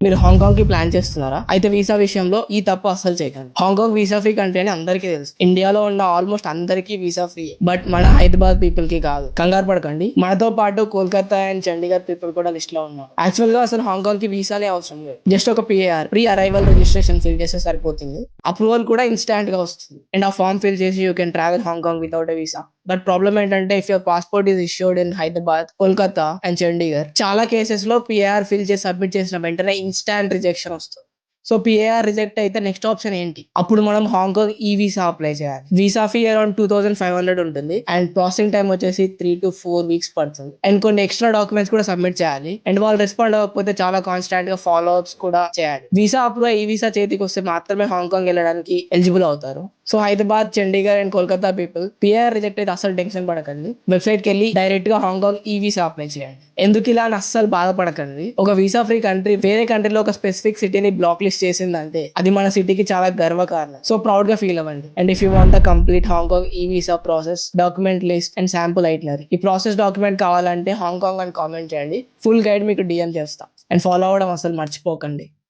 మీరు హాంకాంగ్ కి ప్లాన్ చేస్తున్నారా? అయితే వీసా విషయంలో ఈ తప్పు అస్సలు చేయకండి. హాంకాంగ్ వీసా ఫ్రీ కంట్రీ అని అందరికీ తెలుసు. ఇండియాలో ఉన్న ఆల్మోస్ట్ అందరికీ వీసా ఫ్రీ. బట్ మన హైదరాబాద్ పీపుల్ కి కాదు. కంగారు పడకండి. మనతో పాటు కోల్కతా అండ్ చండీగఢ్ పీపుల్ కూడా లిస్ట్ లో ఉన్నారు. యాక్చువల్ గా అసలు హాంకాంగ్ కి వీసాలే అవసరం లేదు. జస్ట్ ఒక PAR pre arrival registration fill చేస్తే సరిపోతుంది. అప్రూవల్ కూడా ఇన్స్టాంట్ గా వస్తుంది. అండ్ ఆ ఫామ్ ఫిల్ చేసి you can travel Hong Kong without a visa. But problem ఏంటంటే if your passport is issued in Hyderabad, Kolkata and Chandigarh, చాలా కేసెస్ లో పిఏఆర్ ఫిల్ చేసి సబ్మిట్ చేసిన వెంటనే ఇన్స్టాంట్ రిజెక్షన్ వస్తుంది. సో పిఏఆర్ రిజెక్ట్ అయితే నెక్స్ట్ ఆప్షన్ ఏంటి? అప్పుడు మనం హాంకాంగ్ ఈ వీసా అప్లై చేయాలి. వీసా ఫీ అరౌండ్ 2500 ఉంటుంది అండ్ ప్రాసెసింగ్ టైం వచ్చేసి 3 to 4 weeks పడుతుంది. అండ్ కొన్ని ఎక్స్ట్రా డాక్యుమెంట్స్ కూడా సబ్మిట్ చేయాలి. అండ్ వాళ్ళు రెస్పాండ్ అవ్వకపోతే చాలా కాన్స్టాంట్ గా ఫాలో అప్స్ కూడా చేయాలి. వీసా అప్రూవ్ ఈ వీసా చేతికి వస్తే మాత్రమే హాంకాంగ్ వెళ్ళడానికి ఎలిజిబుల్ అవుతారు. So Hyderabad, Chandigarh and Kolkata people PR reject అయితే అసలు టెన్షన్ పడకండి. వెబ్సైట్ కి వెళ్ళి డైరెక్ట్ గా హాంకాంగ్ ఈ వీసా అప్లై చేయండి. ఎందుకు ఇలా అని అస్సలు బాధపడకండి. ఒక వీసా ఫ్రీ కంట్రీ వేరే కంట్రీలో ఒక స్పెసిఫిక్ సిటీని బ్లాక్ లిస్ట్ చేసిందంటే అది మన సిటీకి చాలా గర్వకారణం. సో ప్రౌడ్ గా ఫీల్ అవ్వండి. And if you want the complete Hong Kong e visa process, document list and sample itinerary, ఈ ప్రాసెస్ డాక్యుమెంట్ కావాలంటే హాంకాంగ్ అని కామెంట్ చేయండి. ఫుల్ గైడ్ మీకు డిఎం చేస్తా. అండ్ ఫాలో అవ్వడం అసలు మర్చిపోకండి.